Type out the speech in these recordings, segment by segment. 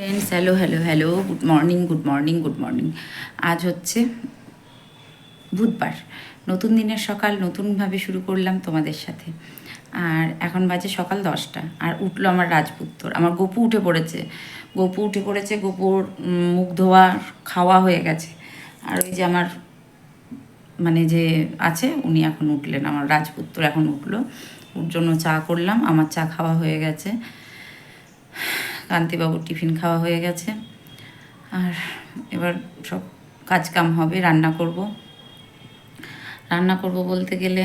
Friends, hello hello hello, good morning good morning good morning. আজ হচ্ছে বুধবার, নতুন দিনের সকাল নতুনভাবে শুরু করলাম তোমাদের সাথে। আর এখন বাজে সকাল 10টা, আর উঠলো আমার রাজপুত্র, আমার গপু উঠে পড়েছে। গপুর মুখ ধোয়া খাওয়া হয়ে গেছে। আর ওই যে আমার মানে যে আছে উনি এখন উঠলেন, আমার রাজপুত্র এখন উঠলো। ওর জন্য চা করলাম, আমার চা খাওয়া হয়ে গেছে, কান্তিবাবুর টিফিন খাওয়া হয়ে গেছে। আর এবার সব কাজ কাম হবে, রান্না করব বলতে গেলে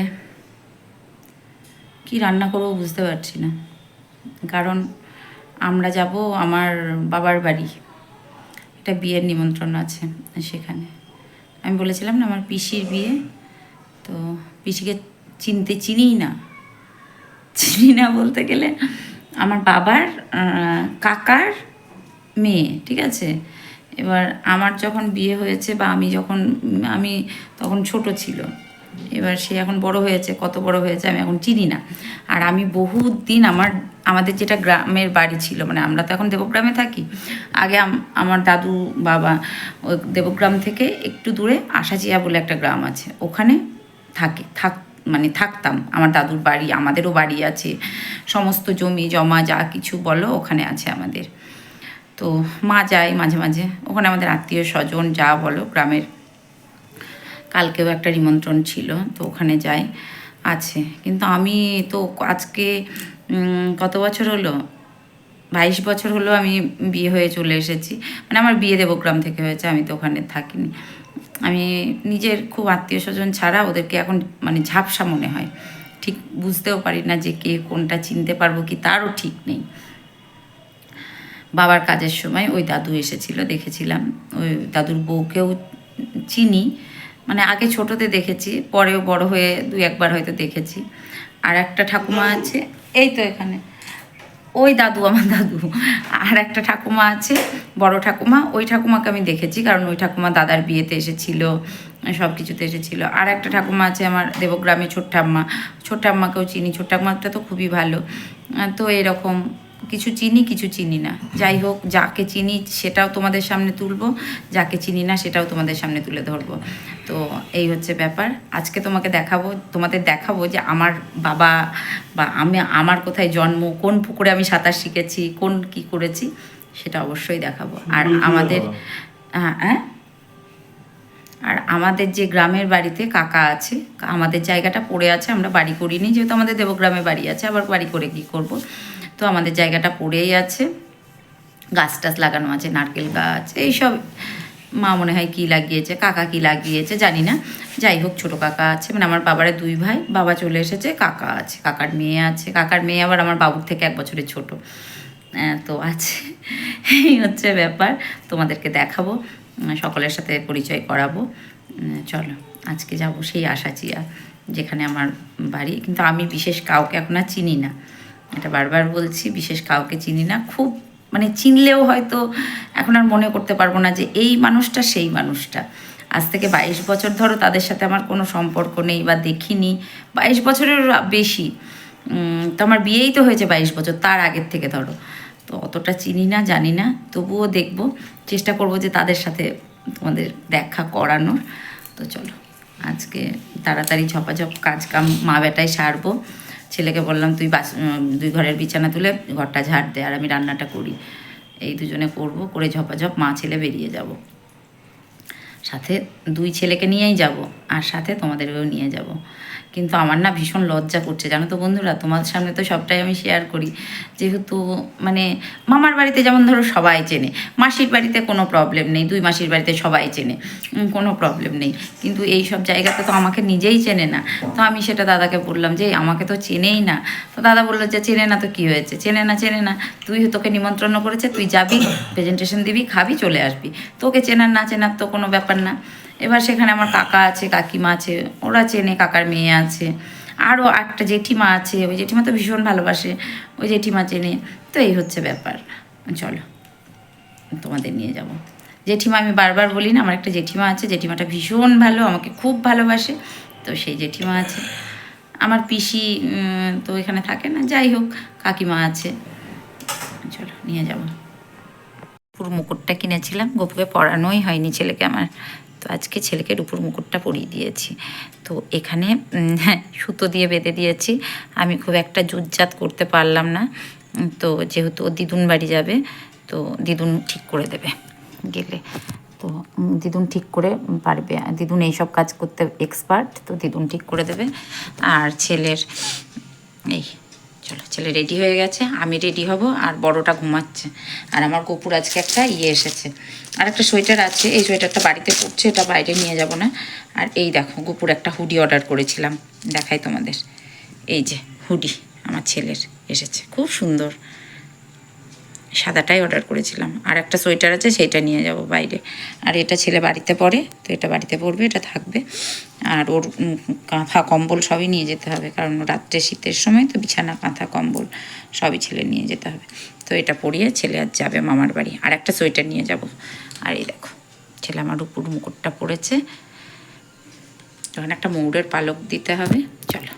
কি রান্না করব বুঝতে পারছি না। কারণ আমরা যাব আমার বাবার বাড়ি, একটা বিয়ের নিমন্ত্রণ আছে সেখানে। আমি বলেছিলাম না আমার পিসির বিয়ে, তো পিসিকে চিনি না বলতে গেলে আমার বাবার কাকার মেয়ে, ঠিক আছে। এবার আমার যখন বিয়ে হয়েছে বা আমি তখন ছোট ছিল, এবার সে এখন বড় হয়েছে, কত বড় হয়েছে আমি এখন চিনি না। আর আমি বহুত দিন আমাদের যেটা গ্রামের বাড়ি ছিল, মানে আমরা তো এখন দেবগ্রামে থাকি, আগে আমার দাদু বাবা ওই দেবগ্রাম থেকে একটু দূরে আশাচিয়া বলে একটা গ্রাম আছে, ওখানে থাকতাম। আমার দাদুর বাড়ি, আমাদেরও বাড়ি আছে, সমস্ত জমি জমা যা কিছু বলো ওখানে আছে আমাদের। তো মা যায় মাঝে মাঝে ওখানে, আমাদের আত্মীয় স্বজন যা বলো গ্রামের। কালকেও একটা নিমন্ত্রণ ছিল, তো ওখানে যাই আছে। কিন্তু আমি তো আজকে কত বছর হলো, 22 বছর হলো আমি বিয়ে হয়ে চলে এসেছি। মানে আমার বিয়ে দেবগ্রাম থেকে হয়েছে, আমি তো ওখানে থাকিনি। আমি নিজের খুব আত্মীয় স্বজন ছাড়া ওদেরকে এখন মানে ঝাপসা মনে হয়, ঠিক বুঝতেও পারি না যে কে কোনটা চিনতে পারবো কি তারও ঠিক নেই। বাবার কাজের সময় ওই দাদু এসেছিল, দেখেছিলাম। ওই দাদুর বউকেও চিনি, মানে আগে ছোটোতে দেখেছি, পরেও বড় হয়ে 2-1বার হয়তো দেখেছি। আর একটা ঠাকুমা আছে এই তো এখানে, ওই দাদু আমার দাদু। আর একটা ঠাকুমা আছে, বড় ঠাকুমা, ওই ঠাকুমাকে আমি দেখেছি, কারণ ওই ঠাকুমা দাদার বিয়েতে এসেছিল, সব কিছুতে এসেছিল। আর একটা ঠাকুমা আছে আমার দেবগ্রামে, ছোট্ট আম্মাকেও চিনি, ছোট্ট আম্মাটা তো খুবই ভালো। তো এরকম কিছু চিনি কিছু চিনি না। যাই হোক, যাকে চিনি সেটাও তোমাদের সামনে তুলবো, যাকে চিনি না সেটাও তোমাদের সামনে তুলে ধরবো। তো এই হচ্ছে ব্যাপার। আজকে তোমাদের দেখাবো যে আমার বাবা বা আমার কোথায় জন্ম, কোন পুকুরে আমি সাঁতার শিখেছি, কোন কি করেছি, সেটা অবশ্যই দেখাবো। আর হ্যাঁ, আর আমাদের যে গ্রামের বাড়িতে কাকা আছে, আমাদের জায়গাটা পড়ে আছে, আমরা বাড়ি করিনি, যেহেতু আমাদের দেবগ্রামে বাড়ি আছে, আবার বাড়ি করে কি করব। তো আমাদের জায়গাটা পড়েই আছে, গাছ টাছ লাগানো আছে, নারকেল গাছ এইসব। মা মনে হয় কী লাগিয়েছে, কাকা কী লাগিয়েছে জানি না। যাই হোক, ছোটো কাকা আছে, মানে আমার বাবারে 2 ভাই, বাবা চলে এসেছে, কাকা আছে, কাকার মেয়ে আছে, কাকার মেয়ে আবার আমার বাবুর থেকে 1 বছরের ছোটো। তো আছে, এই হচ্ছে ব্যাপার। তোমাদেরকে দেখাবো, সকলের সাথে পরিচয় করাবো। চলো, আজকে যাব সেই আশাচিয়া, যেখানে আমার বাড়ি। কিন্তু আমি বিশেষ কাউকে এখন আর চিনি না, এটা বারবার বলছি, বিশেষ কাউকে চিনি না। খুব মানে চিনলেও হয়তো এখন আর মনে করতে পারবো না যে এই মানুষটা সেই মানুষটা। আজ থেকে 22 বছর ধরো তাদের সাথে আমার কোনো সম্পর্ক নেই বা দেখিনি, 22 বছরের বেশি। তো আমার বিয়েই তো হয়েছে 22 বছর, তার আগের থেকে ধরো। তো অতটা চিনি না, জানি না, তবুও দেখবো, চেষ্টা করব যে তাদের সাথে তোমাদের দেখা করানোর। তো চলো, আজকে তাড়াতাড়ি ঝপাঝপ কাজ কাম মা বেটায় সারবো। ছেলেকে বললাম তুই 2 ঘরের বিছানা তুলে ঘরটা ঝাড় দে, আর আমি রান্নাটা করি। এই দুজনে করবো, করে ঝপাঝপ মা ছেলে বেরিয়ে যাব। সাথে 2 ছেলেকে নিয়েই যাব, আর সাথে তোমাদেরকেও নিয়ে যাব। কিন্তু আমার না ভীষণ লজ্জা করছে, জানো তো বন্ধুরা, তোমাদের সামনে তো সবটাই আমি শেয়ার করি। যেহেতু মানে মামার বাড়িতে যেমন ধরো সবাই চেনে, মাসির বাড়িতে কোনো প্রবলেম নেই, 2 মাসির বাড়িতে সবাই চেনে, কোনো প্রবলেম নেই। কিন্তু এই সব জায়গাতে তো আমাকে নিজেই চেনে না। তো আমি সেটা দাদাকে বললাম যে আমাকে তো চেনেই না। তো দাদা বললো যে চেনে না তো কী হয়েছে, চেনে না, তোকে নিমন্ত্রণ করেছে, তুই যাবি, প্রেজেন্টেশন দিবি, খাবি, চলে আসবি। তোকে চেনার না চেনার তো কোনো ব্যাপার না। এবার সেখানে আমার কাকা আছে, কাকিমা আছে, ওরা চেনে, কাকার মেয়ে আছে, আরও একটা জেঠিমা আছে, ওই জেঠিমা তো ভীষণ ভালোবাসে, ওই জেঠিমা চেনে। তো এই হচ্ছে ব্যাপার। চলো, তোমাদের নিয়ে যাব। জেঠিমা, আমি বারবার বলি না, আমার একটা জেঠিমা আছে, জেঠিমাটা ভীষণ ভালো, আমাকে খুব ভালোবাসে। তো সেই জেঠিমা আছে। আমার পিসি তো এখানে থাকে না, যাই হোক, কাকিমা আছে। চলো, নিয়ে যাব। রূপুর মুকুটটা কিনেছিলাম, গপুকে পরানোই হয়নি ছেলেকে আমার, তো আজকে ছেলেকে রূপুর মুকুটটা পরিয়ে দিয়েছি। তো এখানে সুতো দিয়ে বেঁধে দিয়েছি, আমি খুব একটা জুতজাত করতে পারলাম না, তো যেহেতু ও দিদুন বাড়ি যাবে তো দিদুন ঠিক করে দেবে গেলে, তো দিদুন ঠিক করে পারবে, দিদুন এইসব কাজ করতে এক্সপার্ট, তো দিদুন ঠিক করে দেবে। আর ছেলের এই চলো, ছেলে রেডি হয়ে গেছে, আমি রেডি হব, আর বড়টা ঘুমাচ্ছে। আর আমার গপুর আজকে একটা এসেছে, আর একটা সোয়েটার আছে, এই সোয়েটারটা বাড়িতে পড়ছে, এটা বাইরে নিয়ে যাব না। আর এই দেখো গপুর একটা হুডি অর্ডার করেছিলাম, দেখাই তোমাদের, এই যে হুডি আমার ছেলের এসেছে, খুব সুন্দর, সাদাটাই অর্ডার করেছিলাম। আর একটা সোয়েটার আছে, সেইটা নিয়ে যাব বাইরে। আর এটা ছেলে বাড়িতে পরে, তো এটা বাড়িতে পরবে, এটা থাকবে। আর ওর কাঁথা কম্বল সবই নিয়ে যেতে হবে, কারণ রাত্রে শীতের সময় তো বিছানা কাঁথা কম্বল সবই ছেলে নিয়ে যেতে হবে। তো এটা পরিয়ে ছেলে আজ যাবে মামার বাড়ি। আর একটা সোয়েটার নিয়ে যাব। আর এই দেখো ছেলে আমার উপর মুকুটটা পরেছে, তখন একটা ময়ূরের পালক দিতে হবে। চলো,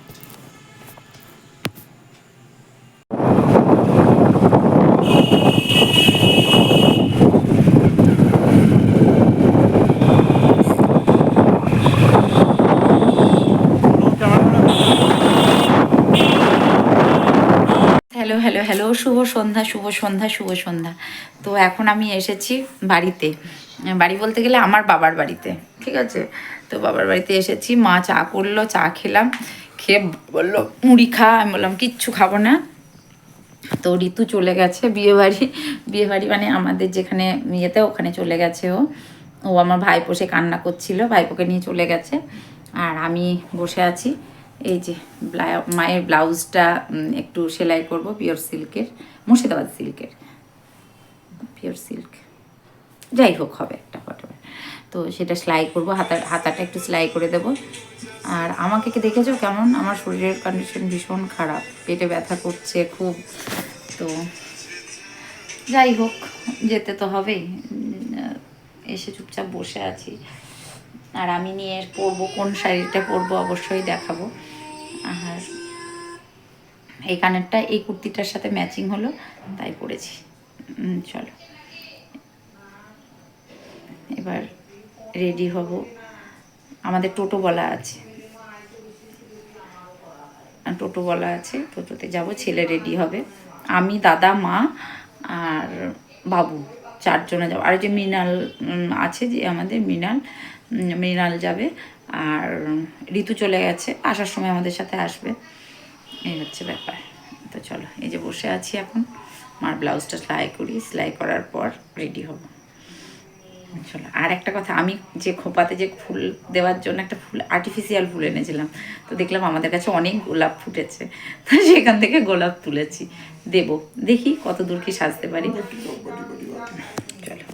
হ্যালো হ্যালো হ্যালো, শুভ সন্ধ্যা, শুভ সন্ধ্যা, শুভ সন্ধ্যা। তো এখন আমি এসেছি বাড়িতে, বাড়ি বলতে গেলে আমার বাবার বাড়িতে, ঠিক আছে। তো বাবার বাড়িতে এসেছি, মা চা করলো, চা খেলাম, খেয়ে বললো মুড়ি খা, আমি বললাম কিচ্ছু খাবো না। তো ঋতু চলে গেছে বিয়েবাড়ি, বিয়েবাড়ি মানে আমাদের যেখানে ইয়েতে, ওখানে চলে গেছে ও। ও আমার ভাইপো সে কান্না করছিল, ভাইপোকে নিয়ে চলে গেছে। আর আমি বসে আছি, এই যে মায়ের ব্লাউজটা একটু সেলাই করব, পিওর সিল্কের, মুর্শিদাবাদ সিল্কের, পিওর সিল্ক, যাই হোক হবে একটা ফটো। তো সেটা সেলাই করবো, হাতাটা একটু সেলাই করে দেব। আর আমাকে কি দেখেছো কেমন? আমার শরীরের কন্ডিশন ভীষণ খারাপ, পেটে ব্যথা করছে খুব। তো যাই হোক, যেতে তো হবেই, এসে চুপচাপ বসে আছি। আর আমি নিয়ে পরবো, কোন শাড়িটা পরবো অবশ্যই দেখাবো। আর এই কানেরটা এই কুর্তিটার সাথে ম্যাচিং হলো, তাই পরেছি। চলো এবার রেডি হব। আমাদের টোটো বলা আছে, টোটো বলা আছে, টোটোতে যাব, ছেলে রেডি হবে, আমি, দাদা, মা আর বাবু, চারজনে যাবো। আর যে মৃণাল আছে, যে আমাদের মৃণাল যাবে। আর ঋতু চলে গেছে, আসার সময় আমাদের সাথে আসবে, এই হচ্ছে ব্যাপার। তো চলো, এই যে বসে আছি এখন, মার ব্লাউজটা সেলাই করি, সেলাই করার পর রেডি হব। চলো, আর একটা কথা, আমি যে খোপাতে যে ফুল দেওয়ার জন্য একটা ফুল, আর্টিফিশিয়াল ফুল এনেছিলাম, তো দেখলাম আমাদের কাছে অনেক গোলাপ ফুটেছে, তো সেখান থেকে গোলাপ তুলেছি, দেব, দেখি কত দূর কি সাজতে পারি। চলো,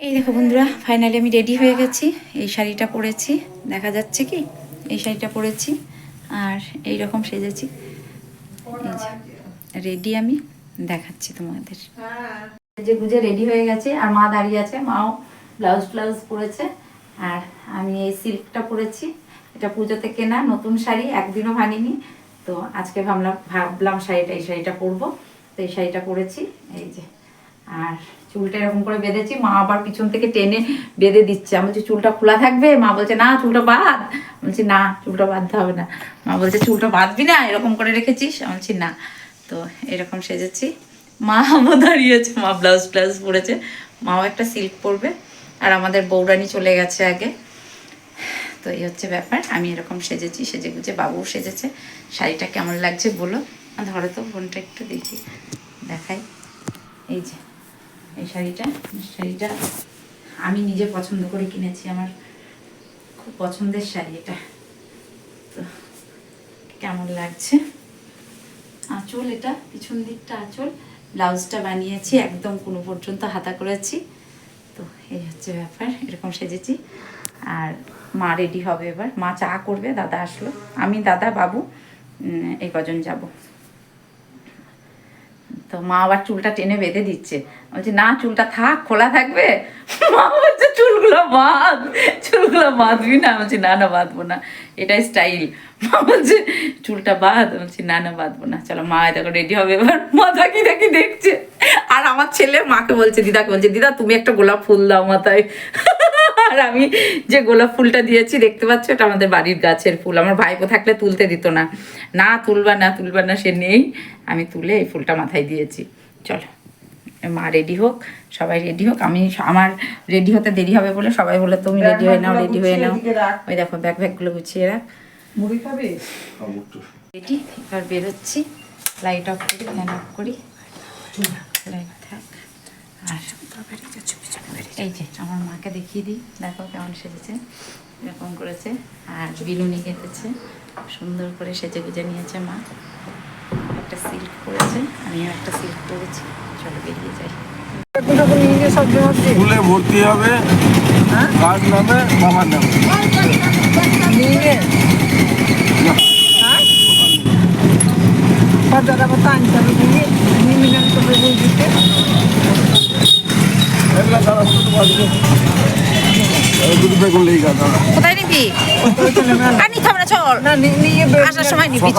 এই দেখো বন্ধুরা, ফাইনালি আমি রেডি হয়ে গেছি, এই শাড়িটা পরেছি, দেখা যাচ্ছে কি, এই শাড়িটা পরেছি, আর এই রকম সেজেছি, এই যে রেডি, আমি দেখাচ্ছি তোমাদের। যে গুজে রেডি হয়ে গেছে, আর মা দাঁড়িয়ে আছে, মাও ব্লাউজ পরেছে, আর আমি এই সিল্কটা পরেছি, এটা পুজোতে কেনা নতুন শাড়ি, একদিনও ভাঙিনি। তো আজকে ভাবলাম এই শাড়িটা পরবো, তো এই শাড়িটা পরেছি, এই যে। আর চুলটা এরকম করে বেঁধেছি, মা আবার পিছন থেকে টেনে বেঁধে দিচ্ছে, আমি বলছি চুলটা খোলা থাকবে, মা বলছে না চুলটা বাঁধ, বলছি না চুলটা বাঁধতে হবে না, মা বলছে চুলটা বাঁধবি না, এরকম করে রেখেছিস, আমি বলছি না। তো এরকম সেজেছি, মা আমার দাঁড়িয়েছে, মা ব্লাউজ পরেছে, মাও একটা সিল্ক পরবে, আর আমাদের বৌরানি চলে গেছে আগে। তো এই হচ্ছে ব্যাপার, আমি এরকম সেজেছি, সেজে গুজে, বাবুও সেজেছে। শাড়িটা কেমন লাগছে বলো, ধরো তো ফোনটা একটু দেখি, দেখাই, এই যে এই শাড়িটা আমি নিজে পছন্দ করে কিনেছি, আমার খুব পছন্দের শাড়ি এটা। তো কেমন লাগছে, আঁচল, এটা পিছন দিকটা আঁচল, ব্লাউজটা বানিয়েছি একদম কোনো পর্যন্ত হাতা করেছি। তো এই হচ্ছে ব্যাপার, এরকম সেজেছি। আর মা রেডি হবে, এবার মা চা করবে, দাদা আসলো, আমি, দাদা, বাবু, এই কজন যাব। তো মা আবার চুলটা টেনে বেঁধে দিচ্ছে, বলছে না চুলটা থাক, খোলা থাকবে, মা বলছে চুলগুলো বাঁধবি না, বলছি না না বাঁধবো না, এটাই স্টাইল। মা বলছে চুলটা বাঁধ, বলছি না না বাঁধবো না। চলো, মা দেখো রেডি হবে এবার, মা দেখি দেখছে, আর আমার ছেলে মাকে বলছে, দিদাকে বলছে, দিদা তুমি একটা গোলাপ ফুল দাও মাথায়। আর আমি যে গোলাপ ফুলটা দিয়েছি দেখতে পাচ্ছ, এটা আমাদের বাড়ির গাছের ফুল। আমার ভাইপো থাকলে তুলতে দিত না, না তুলবা না তুলবা না, সে নেই, আমি তুলে এই ফুলটা মাথায় দিয়েছি। চলো মা রেডি হোক, সবাই রেডি হোক। আমার রেডি হতে দেরি হবে বলে সবাই বলে তুমি রেডি হয়ে নাও, রেডি হয়ে নাও। ওই দেখো ব্যাগগুলো গুছিয়ে রাখ। মুড়ি খাবে? রেডি, এবার বেরোচ্ছি। লাইট অফ করি, ফ্যান অফ করি, লাইট থাক। আর এই যে আমার মাকে দেখিয়ে দিই, দেখো কেমন সেজেছে, এরকম করেছে। আর বিলুনি কেটেছে, সুন্দর করে সেজে গুজে নিয়েছে মা। একটা সিল্ক পরেছে, আমিও একটা সিল্ক পরেছি। চলো বেরিয়ে যাই। ফুলে ভর্তি হবে, কার নামে? বাবার নামে। কোথায় নিবি? নিতে হবে না, চল আসার সময় নিবি।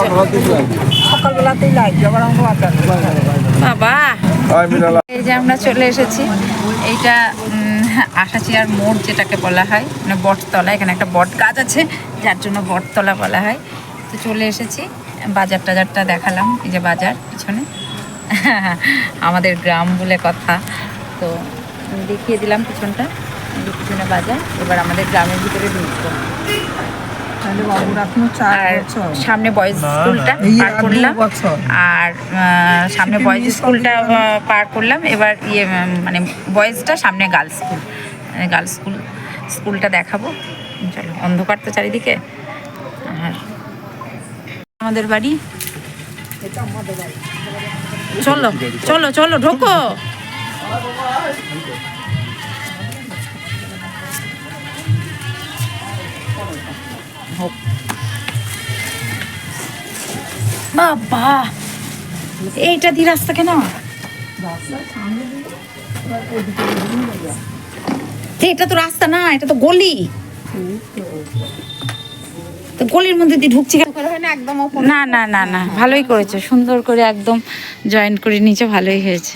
সকালবেলাতেই বাবা, এই যে আমরা চলে এসেছি। এইটা আশাচিয়ার মোড় যেটাকে বলা হয়, মানে বটতলা। এখানে একটা বট গাছ আছে, যার জন্য বটতলা বলা হয়। তো চলে এসেছি, বাজার টাজারটা দেখালাম। এই যে বাজার পিছনে, আমাদের গ্রাম বলে কথা। তো দেখিয়ে দিলাম পিছনটা, পিছনে বাজার। এবার আমাদের গ্রামের ভিতরে ঢুকবো। আর সামনে বয়েজ স্কুলটা পার করলাম, আর সামনে বয়েজ স্কুলটা পার করলাম। এবার মানে বয়েজটা, সামনে গার্লস স্কুল, গার্লস স্কুলটা দেখাবো। চলো, অন্ধকার তো চারিদিকে। আর আমাদের বাড়ি, চলো চলো চলো ঢোকো। বাবা, এইটা দিয়ে রাস্তা কেন? এটা তো রাস্তা না, এটা তো গলি। তো গলির মধ্যে দিয়ে ঢুকছি না? না না না, ভালোই করেছে, সুন্দর করে একদম জয়েন করে নিচে, ভালোই হয়েছে।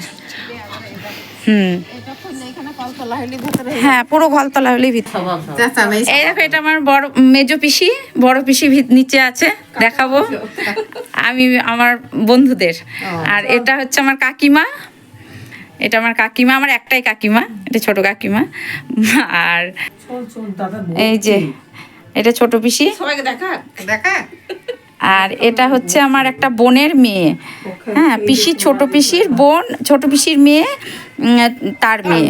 হ্যাঁ, পুরো ঘলতলা হলেই ভিতরে। এই দেখো, এটা আমার বড় মেজো পিসি, বড় পিসি নিচে আছে, দেখাবো আমি আমার বন্ধুদের। আর এটা হচ্ছে আমার কাকিমা, এটা আমার কাকিমা, আমার একটাই কাকিমা, এটা ছোট কাকিমা। আর এই যে এটা ছোট পিসি, আর এটা হচ্ছে আমার একটা বোনের মেয়ে। হ্যাঁ, পিসি, ছোট পিসির বোন, ছোট পিসির মেয়ে, তার মেয়ে,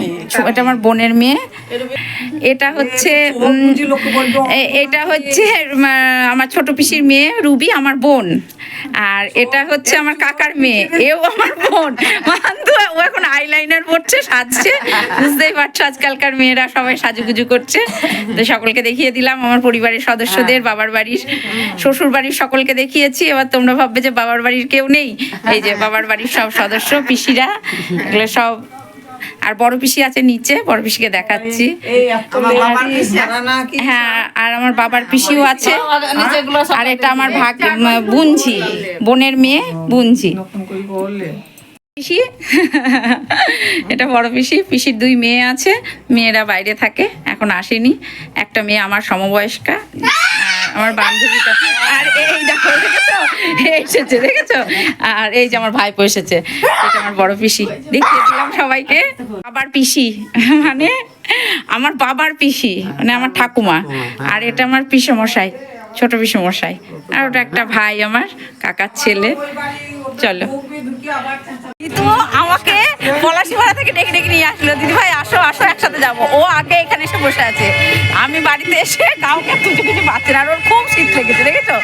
এটা আমার বোনের মেয়ে। এটা হচ্ছে আমার ছোট পিসির মেয়ে রুবি, আমার বোন। আর এটা হচ্ছে আমার কাকার মেয়ে, এও আমার বোন। ও এখন আইলাইনার পড়ছে, সাজছে, বুঝতেই পারছো আজকালকার মেয়েরা সবাই সাজুগুজু করছে। তো সকলকে দেখিয়ে দিলাম, আমার পরিবারের সদস্যদের, বাবার বাড়ির, শ্বশুর বাড়ির সকলকে দেখিয়েছি। এবার তোমরা ভাববে যে বাবার বাড়ির কেউ নেই। এই যে বাবার বাড়ির সব সদস্য, পিসিরা, এগুলো সব। আর বড় পিসি আছে নিচে, বড় পিসিকে দেখাচ্ছি। হ্যাঁ, আর আমার বাবার পিসিও আছে। আর এটা আমার বুনঝি, বোনের মেয়ে বুনঝি পিসি। এটা বড় পিসি, পিসির 2 মেয়ে আছে, মেয়েরা বাইরে থাকে, এখন আসেনি। একটা মেয়ে আমার সমবয়স্কা, আমার বান্ধবীটা। আর এই দেখো, দেখেছো এসেছে, দেখেছো? আর এই যে আমার ভাইপো এসেছে, এটা আমার বড় পিসি, দেখিয়ে দিলাম সবাইকে। বাবার পিসি মানে আমার বাবার পিসি, মানে আমার ঠাকুমা। আর এটা আমার পিসমশাই, ছোট পিসমশাই। আর ওটা একটা ভাই, আমার কাকার ছেলে। চলো, তো আমাকে পলাশিপাড়া থেকে ডেকে ডেকে নিয়ে আসলো, দিদি ভাই আসো আসো, একসাথে যাবো। ও আগে এখানে এসে বসে আছে, আমি বাড়িতে এসে কাউকে কিছু কিছু পাচ্ছি না। আর ওর খুব শীত লেগেছে, দেখেছো?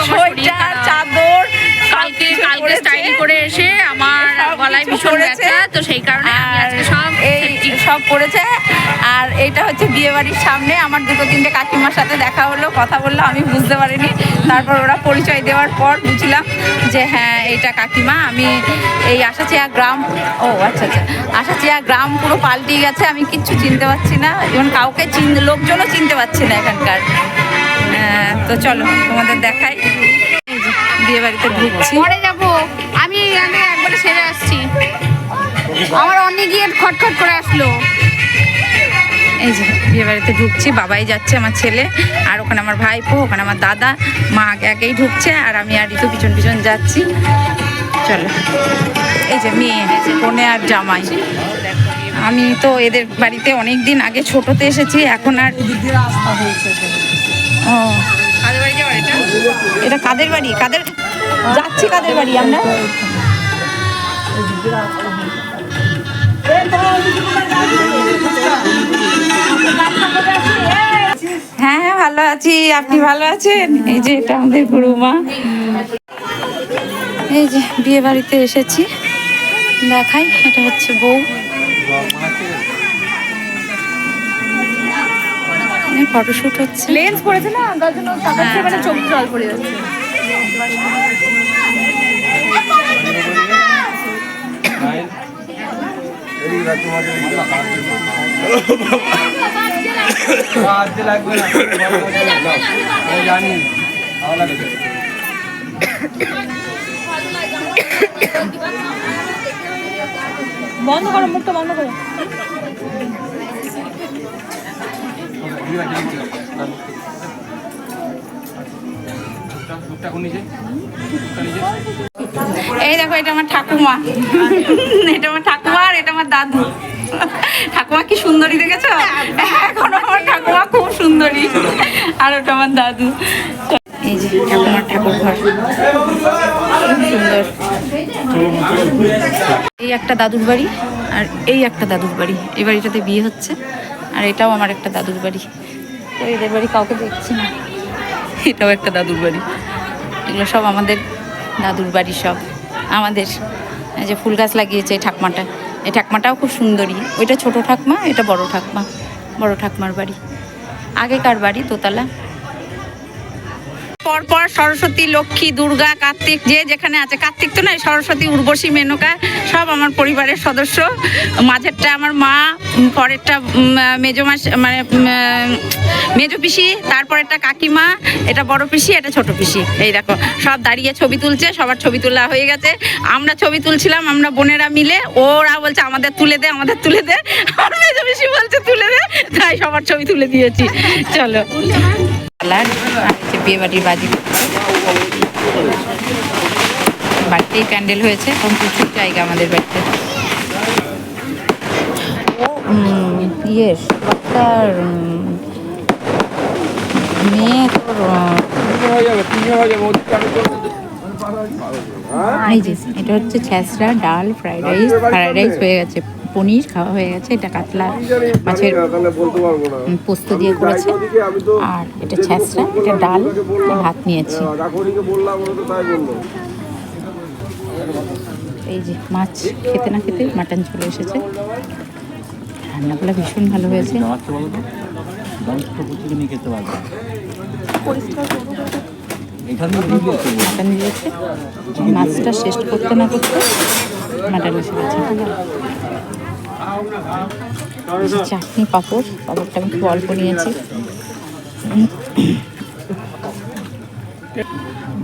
সোয়েটার, চাদর, কালকে স্টাইল করে এসে আমার গলায় ভীষণ ব্যথা, তো সেই কারণে আমি আজকে সব পড়েছে। আর এইটা হচ্ছে বিয়ে বাড়ির সামনে। আমার 2-3টে কাকিমার সাথে দেখা হলো, কথা বললো, আমি বুঝতে পারিনি। তারপর ওরা পরিচয় দেওয়ার পর বুঝলাম যে হ্যাঁ, এইটা কাকিমা। আমি এই আশাচিয়া গ্রাম, ও আচ্ছা আচ্ছা, আশাচিয়া গ্রাম পুরো পাল্টে গেছে, আমি কিচ্ছু চিনতে পারছি না, যেমন কাউকে লোকজনও চিনতে পারছি না এখানকার। তো চলো তোমাদের দেখাই, বিয়ে বাড়িতে ঢুকছি। পরে যাবো, আমি একবারে সেরে আসছি। আমার অনেক গিয়ে খটখট করে আসলো। এই যে বিয়ে বাড়িতে ঢুকছি, বাবাই যাচ্ছে আমার ছেলে, আর ওখানে আমার ভাইপো, ওখানে আমার দাদা, মা আগে আগেই ঢুকছে, আর আমি আর ঋতু পিছন পিছন যাচ্ছি। চলো, এই যে মেয়ে, বোনে আর জামাই। আমি তো এদের বাড়িতে অনেক দিন আগে ছোটতে এসেছি, এখন আর ও এটা কাদের বাড়ি? কাদের যাচ্ছি, কাদের বাড়ি আমরা? হ্যাঁ হ্যাঁ ভালো আছি, আপনি ভালো আছেন? এই যে এটা আমাদের গুরুমা। এই যে বিয়ে বাড়িতে এসেছি, দেখাই, এটা হচ্ছে বউ। ফটোশুট হচ্ছে, লেন্স পড়েছে না, তার জন্য তাকাচ্ছে, মানে চোখ জল পড়ে যাচ্ছে। বন্ধ করো, মুখটা বন্ধ করো। এই দেখো, এটা আমার ঠাকুমা, এটা আমার ঠাকুমা, আর এটা আমার দাদু। ঠাকুমা কি সুন্দরী দেখেছো? এখনো আমার ঠাকুমা খুব সুন্দরী, আর ওটা আমার দাদু। এই যে ঠাকুমার ঠাকুর ঘর, সুন্দর। এই একটা দাদুর বাড়ি, আর এই একটা দাদুর বাড়ি। এই বাড়িটাতে বিয়ে হচ্ছে, আর এটাও আমার একটা দাদুর বাড়ি। তো এদের বাড়ি কাউকে দেখছি না, এটাও একটা দাদুর বাড়ি। এগুলো সব আমাদের দাদুর বাড়ি, সব আমাদের। এই যে ফুল গাছ লাগিয়েছে এই ঠাকমাটা, এই ঠাকমাটাও খুব সুন্দরী। ওইটা ছোট ঠাকমা, এটা বড় ঠাকমা, বড় ঠাকমার বাড়ি। আগেকার বাড়ি, দোতলা। পরপর সরস্বতী, লক্ষ্মী, দুর্গা, কার্তিক, যে যেখানে আছে। কার্তিক তো নয়, সরস্বতী, উর্বশী, মেনকা সব আমার পরিবারের সদস্য। মাঝেরটা আমার মা, পরেরটা মেজো মাস, মানে মেজো পিসি, তারপরেরটা কাকিমা, এটা বড় পিসি, এটা ছোট পিসি। এই দেখো সব দাঁড়িয়ে ছবি তুলছে, সবার ছবি তোলা হয়ে গেছে। আমরা ছবি তুলছিলাম, আমরা বোনেরা মিলে, ওরা বলছে আমাদের তুলে দে, আমাদের তুলে দে, আর মেজো পিসি বলছে তুলে দে, তাই সবার ছবি তুলে দিয়েছি। চলো, বিয়ে বাড়ির বাজি বাড়িতেই প্যান্ডেল হয়েছে, এখন প্রচুর জায়গা আমাদের বাড়িতে। ইয়েস, ডাক্তার মেয়ে তোর, এই যে এটা হচ্ছে ছ্যাঁচড়া, ডাল, ফ্রাইড রাইস হয়ে গেছে, পনির খাওয়া হয়ে গেছে, এটা কাতলা মাছের পোস্ত দিয়ে করেছে, আর এটা ছ্যাঁচড়া, এটা ডাল, ভাত নিয়েছি। এই যে মাছ খেতে না খেতে মাটন চলে এসেছে। রান্নাগুলো ভীষণ ভালো হয়েছে। মাটন দিয়েছে, মাছটা শেষ করতে না করতে মাটন এসে গেছে। চাটনি, পাঁপড়, পাঁপড়টা আমি খুব অল্প নিয়েছি।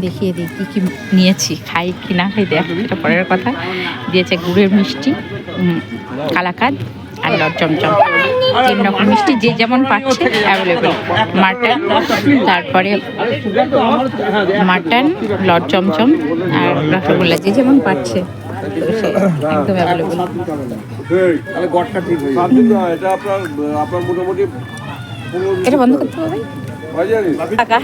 দেখিয়ে দিই কী কী নিয়েছি, খাই কি না খাই দেখ, এটা পরের কথা। দিয়েছে গুড়ের মিষ্টি, কালাকাঁদ, আর লট চমচম। 3 রকম মিষ্টি, যে যেমন পাচ্ছে অ্যাভেলেবেল। মাটন, তারপরে মাটন, লট চমচম, আর রসগোল্লা, যে যেমন পাচ্ছে একদম অ্যাভেলেবেল। এটা বন্ধ করতে হবে।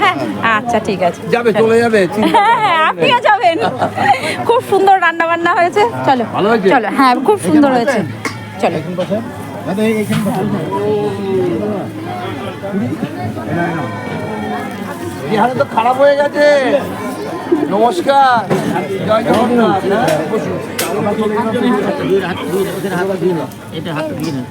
হ্যাঁ আচ্ছা ঠিক আছে, যাবে, চলে যাবে। হ্যাঁ আপনিও যাবেন। খুব সুন্দর রান্না বান্না হয়েছে। চলো চলো, হ্যাঁ খুব সুন্দর হয়েছে, চলো। বিহারে তো খারাপ হয়ে গেছে। নমস্কার, জয় জগন্নাথ। এটা হাত দিয়ে না।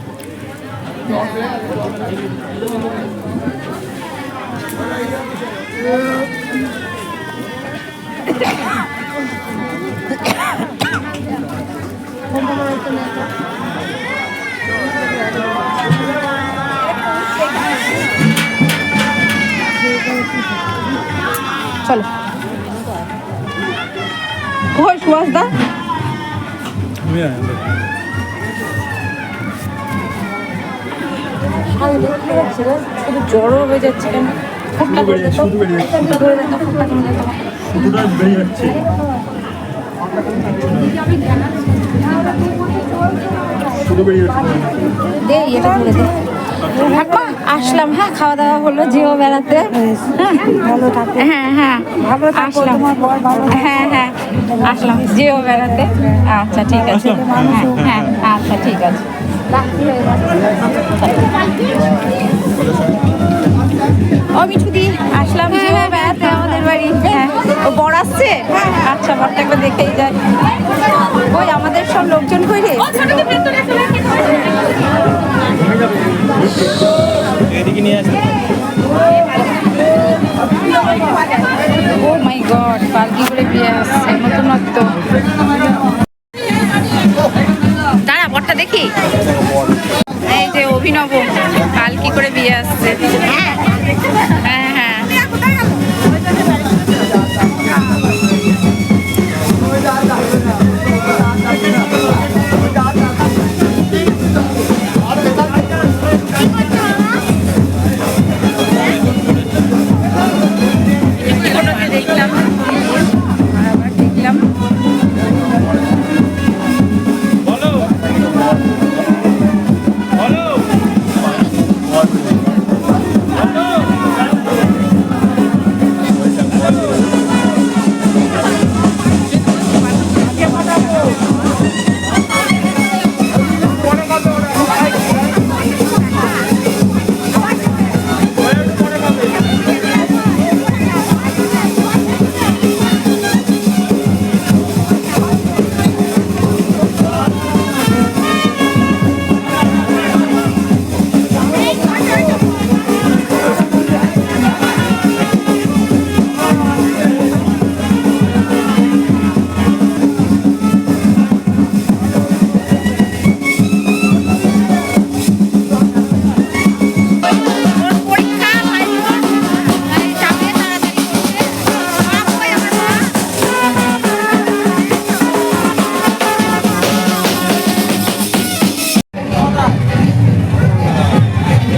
চলো, কই সুভাষ দা? শুধু জ্বরও হয়ে যাচ্ছে কেন? ফুটটা করে দে তো। ফুটটা করে দে তো, ফুটটা করে দে তো। দে এটা ধরে দে। ঠাকুমা আসলাম, হ্যাঁ খাওয়া দাওয়া হলো, যেও বেড়াতে। হ্যাঁ হ্যাঁ আসলাম, হ্যাঁ হ্যাঁ আসলাম, যেও বেড়াতে। আচ্ছা ঠিক আছে, হ্যাঁ হ্যাঁ আচ্ছা ঠিক আছে। ও মিঠু দি আসলাম, যেও বেড়াতে আমাদের বাড়ি। হ্যাঁ ও বর আসছে? আচ্ছা বরটাকে দেখেই যাই। ওই আমাদের সব লোকজন কই রে? ও মাই গড, পালকি করে বিয়ে আসছে, নতুনত্ব। দাঁড়া বরটা দেখি। এই যে অভিনব পালকি করে বিয়ে আসছে। হ্যাঁ হ্যাঁ দেখলাম, আবার দেখলাম।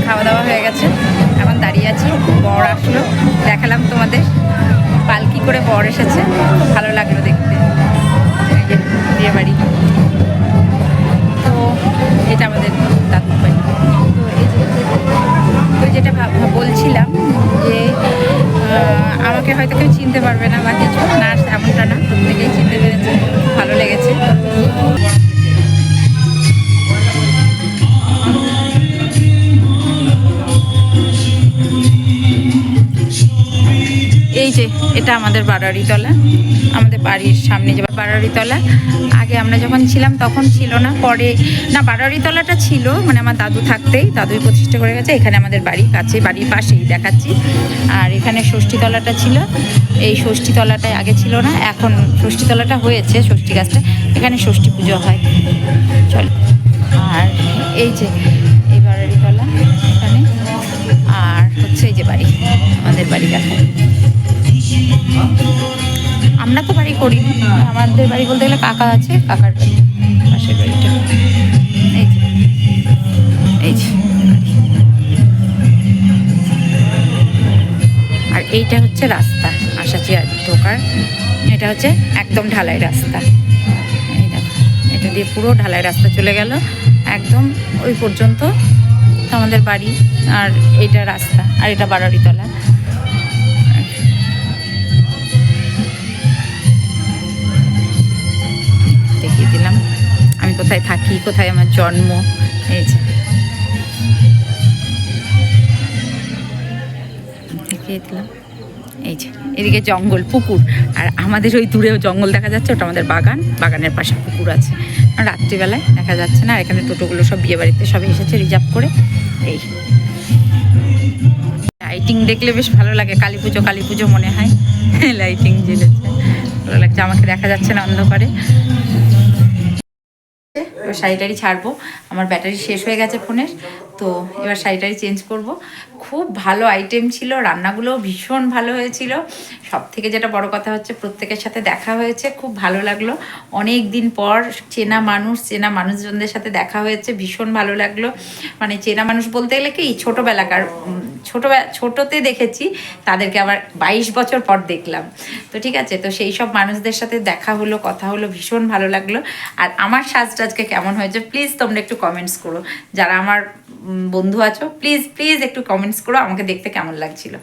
খাওয়া দাওয়া হয়ে গেছে, এখন দাঁড়িয়ে আছি। বর আসলো, দেখালাম তোমাদের পালকি করে বর এসেছে, খুব ভালো লাগলো দেখতে। এই যে বিয়ে বাড়ি, তো এটা আমাদের দাদুর বাড়ি। তো যেটা বলছিলাম যে আমাকে হয়তো কেউ চিনতে পারবে না বা কিছু না, এমনটা না, প্রত্যেকেই চিনতে পেরেছে, ভালো লেগেছে। এই যে এটা আমাদের বারোয়ারিতলা, আমাদের বাড়ির সামনে যে বারোয়ারিতলা। আগে আমরা যখন ছিলাম তখন ছিল না, পরে না বারোয়ারিতলাটা ছিল, মানে আমার দাদু থাকতেই, দাদুই প্রতিষ্ঠা করে গেছে। এখানে আমাদের বাড়ি কাছে, বাড়ির পাশেই দেখাচ্ছি। আর এখানে ষষ্ঠীতলাটা ছিল, এই ষষ্ঠীতলাটায় আগে ছিল না, এখন ষষ্ঠীতলাটা হয়েছে, ষষ্ঠী গাছটা, এখানে ষষ্ঠী পুজো হয়। চল, আর এই যে এই বারোয়ারিতলা এখানে, আর হচ্ছে এই যে বাড়ি, আমাদের বাড়ি কাছে। আমরা তো বাড়ি করি, আমাদের বাড়ি বলতে গেলে কাকা আছে, কাকার বাড়ি পাশের বাড়িটা। এই যে এই যে, আর এইটা হচ্ছে রাস্তা আশাচি আর ঢোকার। এটা হচ্ছে একদম ঢালাই রাস্তা, এই দেখো, এটা দিয়ে পুরো ঢালাই রাস্তা চলে গেল একদম ওই পর্যন্ত আমাদের বাড়ি। আর এইটা রাস্তা, আর এটা বারোয়ারিতলা। দেখিয়ে দিলাম আমি কোথায় থাকি, কোথায় আমার জন্ম। এই যে দেখিয়ে দিলাম। এই যে এদিকে জঙ্গল, পুকুর, আর আমাদের ওই দূরেও জঙ্গল দেখা যাচ্ছে, ওটা আমাদের বাগান, বাগানের পাশে পুকুর আছে। রাত্রিবেলায় দেখা যাচ্ছে না। আর এখানে টোটোগুলো সব বিয়ে বাড়িতে সব এসেছে রিজার্ভ করে। এই লাইটিং দেখলে বেশ ভালো লাগে, কালী পুজো মনে হয়, লাইটিং জ্বেলেছে, ভালো লাগছে। আমাকে দেখা যাচ্ছে না অন্ধকারে। শাড়ি টাড়ি ছাড়বো, আমার ব্যাটারি শেষ হয়ে গেছে ফোনের, তো এবার শাড়িটাই চেঞ্জ করব। খুব ভালো আইটেম ছিল, রান্নাগুলোও ভীষণ ভালো হয়েছিল। সব থেকে যেটা বড় কথা হচ্ছে প্রত্যেকের সাথে দেখা হয়েছে, খুব ভালো লাগলো। অনেক দিন পর চেনা মানুষজনদের সাথে দেখা হয়েছে, ভীষণ ভালো লাগলো। মানে চেনা মানুষ বলতে গেলে কি ছোটোবেলাকার, ছোটোতে দেখেছি, তাদেরকে আবার 22 বছর পর দেখলাম। তো ঠিক আছে, তো সেই সব মানুষদের সাথে দেখা হলো, কথা হলো, ভীষণ ভালো লাগলো। আর আমার সাজটা আজকে কেমন হয়েছে প্লিজ তোমরা একটু কমেন্টস করো। যারা আমার বন্ধু আছো প্লিজ প্লিজ একটু কমেন্টস করো আমাকে দেখতে কেমন লাগছিল।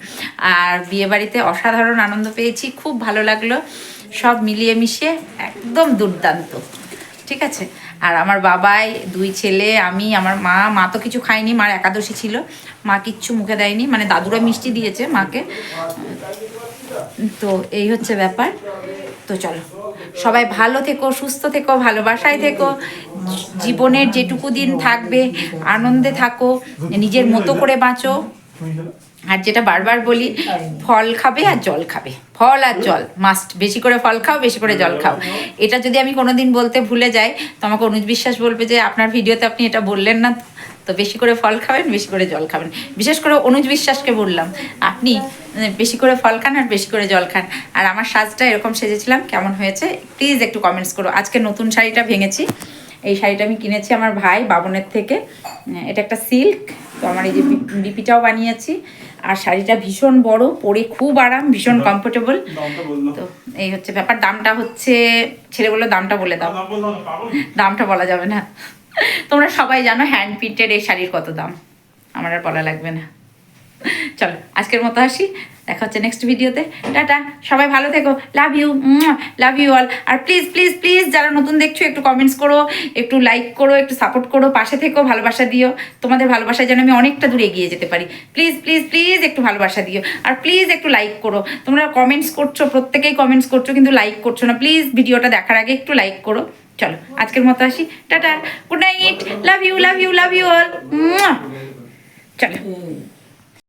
আর বিয়েবাড়িতে অসাধারণ আনন্দ পেয়েছি, খুব ভালো লাগলো, সব মিলিয়ে মিশিয়ে একদম দুর্দান্ত। ঠিক আছে, আর আমার বাবাই, 2 ছেলে, আমি, আমার মা তো কিছু খায়নি, মার একাদশী ছিল, মা কিচ্ছু মুখে দেয়নি, মানে দাদুরা মিষ্টি দিয়েছে মাকে। তো এই হচ্ছে ব্যাপার। তো চলো সবাই ভালো থেকো, সুস্থ থেকো, ভালোবাসায় থেকো, জীবনের যেটুকু দিন থাকবে আনন্দে থাকো, নিজের মতো করে বাঁচো। আর যেটা বারবার বলি, ফল খাবে আর জল খাবে, ফল আর জল মাস্ট। বেশি করে ফল খাও, বেশি করে জল খাও। এটা যদি আমি কোনোদিন বলতে ভুলে যাই তো আমাকে অনুজ বিশ্বাস বলবে যে আপনার ভিডিওতে আপনি এটা বললেন না। তো বেশি করে ফল খাবেন, বেশি করে জল খাবেন। বিশেষ করে অনুজ বিশ্বাসকে বললাম, আপনি বেশি করে ফল খান আর বেশি করে জল খান। আর আমার সাজটা এরকম সেজেছিলাম, কেমন হয়েছে প্লিজ একটু কমেন্টস করো। আজকে নতুন শাড়িটা ভেঙেছি, এই শাড়িটা আমি কিনেছি আমার ভাই বাবনের থেকে। এটা একটা সিল্ক, তো আমার এই যে বিপিটাও বানিয়েছি। আর শাড়িটা ভীষণ বড়, পরে খুব আরাম, ভীষণ কমফোর্টেবল। তো এই হচ্ছে ব্যাপার। দামটা হচ্ছে, ছেলে বললো দামটা বলে দাও, দামটা বলা যাবে না। তোমরা সবাই জানো হ্যান্ড প্রিন্টেড এই শাড়ির কত দাম, আমার আর বলা লাগবে না। চলো আজকের মতো আসি, দেখা হচ্ছে নেক্সট ভিডিওতে। টাটা, সবাই ভালো থেকো, love you, love you all. আর প্লিজ প্লিজ প্লিজ যারা নতুন দেখছো একটু কমেন্টস করো, একটু লাইক করো, একটু সাপোর্ট করো, পাশে থেকো, ভালোবাসা দিও। তোমাদের ভালোবাসায় যেন আমি অনেকটা দূর এগিয়ে যেতে পারি। প্লিজ প্লিজ প্লিজ একটু ভালোবাসা দিও, আর প্লিজ একটু লাইক করো। তোমরা কমেন্টস করছো, প্রত্যেকেই কমেন্টস করছো, কিন্তু লাইক করছো না। প্লিজ ভিডিওটা দেখার আগে একটু লাইক করো। চলো আজকের মতো আসি, tata, good night, love you love you love you all. চলো।